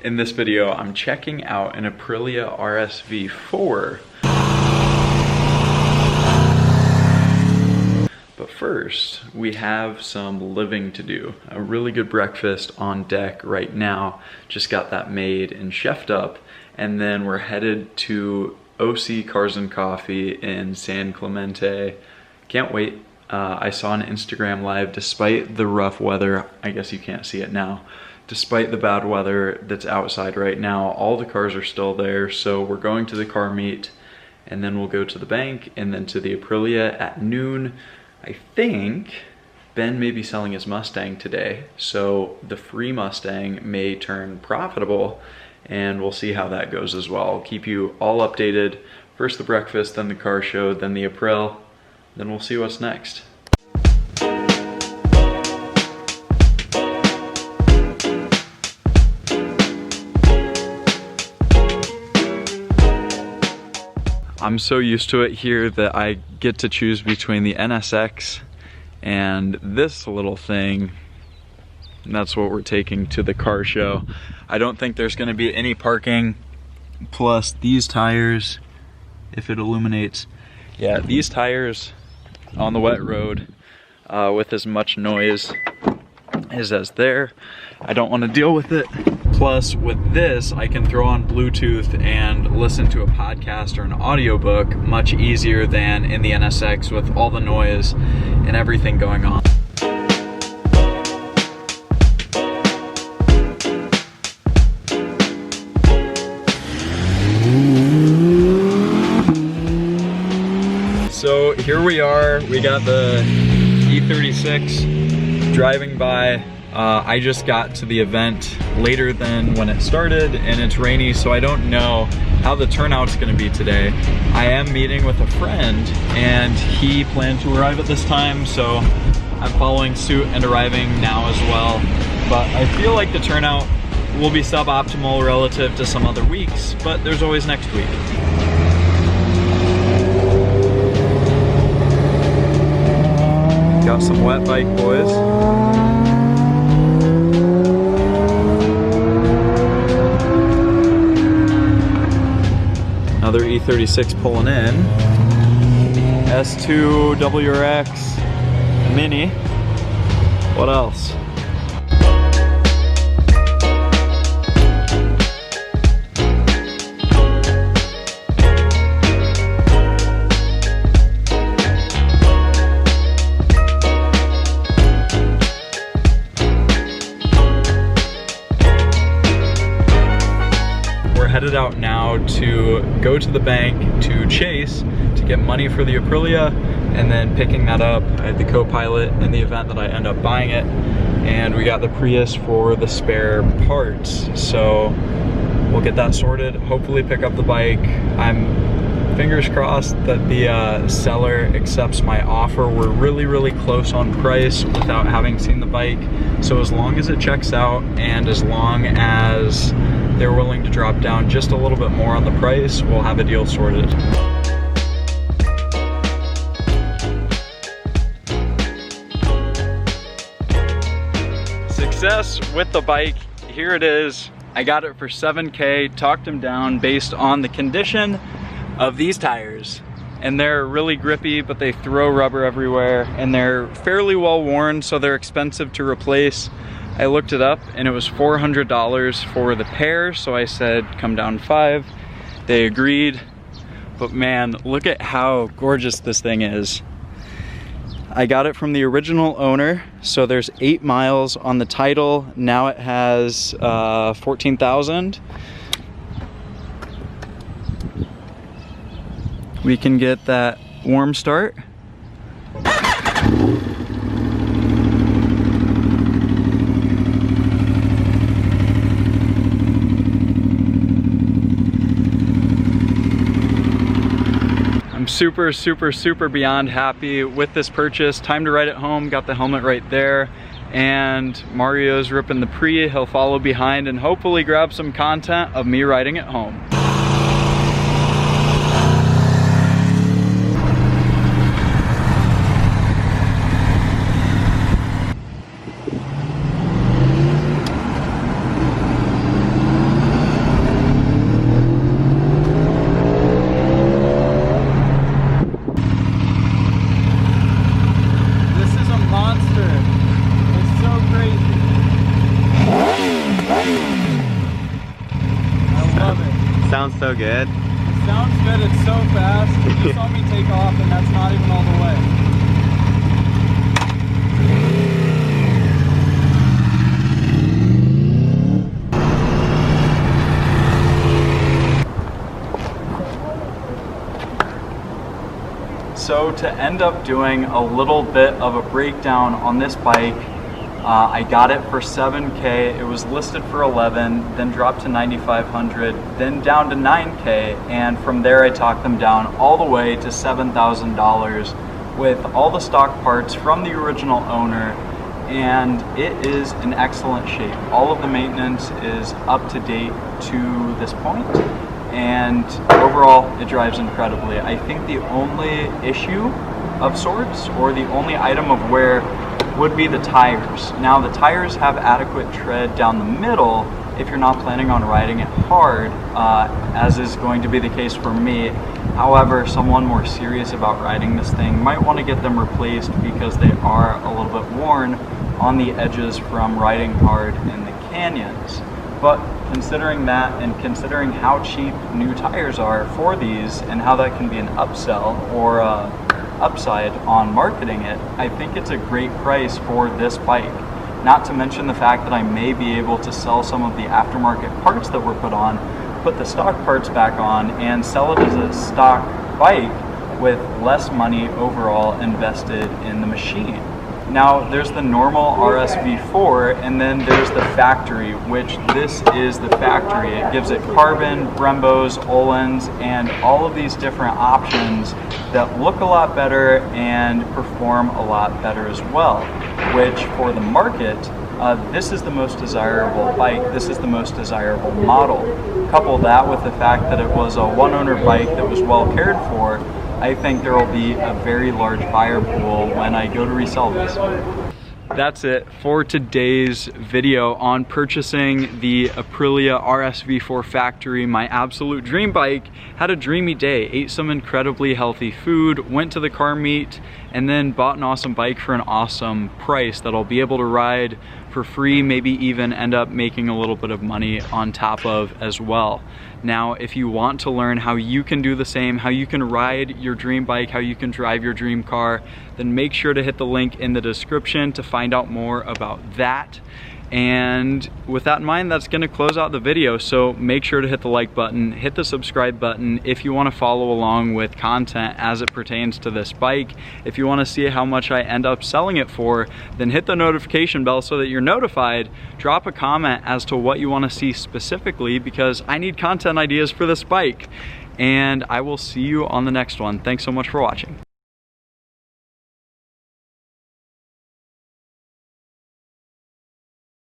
In this video, I'm checking out an Aprilia RSV4. But first, we have some living to do. A really good breakfast on deck right now. Just got that made and chefed up. And then we're headed to OC Cars and Coffee in San Clemente. Can't wait. I saw an Instagram live, despite the rough weather, I guess you can't see it now, despite the bad weather that's outside right now, all the cars are still there. So we're going to the car meet, and then we'll go to the bank, and then to the Aprilia at noon. I think Ben may be selling his Mustang today, so the free Mustang may turn profitable, and we'll see how that goes as well. I'll keep you all updated. First the breakfast, then the car show, then the April, then we'll see what's next. I'm so used to it here that I get to choose between the NSX and this little thing. And that's what we're taking to the car show. I don't think there's gonna be any parking. Plus these tires, if it illuminates. Yeah, these tires on the wet road with as much noise as there. I don't wanna deal with it. Plus with this, I can throw on Bluetooth and listen to a podcast or an audiobook much easier than in the NSX with all the noise and everything going on. So here we are, we got the E36 driving by. I just got to the event later than when it started, and it's rainy, so I don't know how the turnout's gonna be today. I am meeting with a friend, and he planned to arrive at this time, so I'm following suit and arriving now as well. But I feel like the turnout will be suboptimal relative to some other weeks, but there's always next week. Got some wet bike boys. Another E36 pulling in. S2 WRX Mini. What else? Headed out now to go to the bank to Chase to get money for the Aprilia, and then picking that up. I had the co-pilot in the event that I end up buying it, and we got the Prius for the spare parts. So we'll get that sorted, hopefully pick up the bike. I'm fingers crossed that the seller accepts my offer. We're really close on price without having seen the bike. So as long as it checks out, and as long as they're willing to drop down just a little bit more on the price, we'll have a deal sorted. Success with the bike, here it is. I got it for $7K, talked him down based on the condition of these tires. And they're really grippy, but they throw rubber everywhere, and they're fairly well worn, so they're expensive to replace. I looked it up and it was $400 for the pair, so I said come down 5. They agreed, but man, look at how gorgeous this thing is. I got it from the original owner, so there's 8 miles on the title. Now it has 14,000. We can get that warm start. I'm super beyond happy with this purchase. Time to ride it home. Got the helmet right there, and Mario's ripping the pre. He'll follow behind and hopefully grab some content of me riding it home. sounds so good. It sounds good, it's so fast. You just saw me take off and that's not even all the way. So to end up doing a little bit of a breakdown on this bike, I got it for $7K, it was listed for $11, then dropped to $9,500, then down to $9K, and from there I talked them down all the way to $7,000 with all the stock parts from the original owner, and it is in excellent shape. All of the maintenance is up to date to this point, and overall it drives incredibly. I think the only issue of sorts, or the only item of wear, would be the tires. Now the tires have adequate tread down the middle if you're not planning on riding it hard, as is going to be the case for me. However, someone more serious about riding this thing might want to get them replaced because they are a little bit worn on the edges from riding hard in the canyons. But considering that, and considering how cheap new tires are for these and how that can be an upsell or upside on marketing it, I think it's a great price for this bike. Not to mention the fact that I may be able to sell some of the aftermarket parts that were put on, put the stock parts back on, and sell it as a stock bike with less money overall invested in the machine. Now there's the normal RSV4, and then there's the factory, which this is the factory. It gives it carbon, Brembos, Öhlins, and all of these different options that look a lot better and perform a lot better as well, which for the market, this is the most desirable bike, this is the most desirable model. Couple that with the fact that it was a one-owner bike that was well cared for, I think there will be a very large buyer pool when I go to resell this. That's it for today's video on purchasing the Aprilia RSV4 factory, my absolute dream bike. Had a dreamy day, ate some incredibly healthy food, went to the car meet, and then bought an awesome bike for an awesome price that I'll be able to ride for free, maybe even end up making a little bit of money on top of as well. Now, if you want to learn how you can do the same, how you can ride your dream bike, how you can drive your dream car, then make sure to hit the link in the description to find out more about that. And with that in mind, that's gonna close out the video. So make sure to hit the like button, hit the subscribe button if you wanna follow along with content as it pertains to this bike. If you wanna see how much I end up selling it for, then hit the notification bell so that you're notified. Drop a comment as to what you wanna see specifically, because I need content ideas for this bike. And I will see you on the next one. Thanks so much for watching.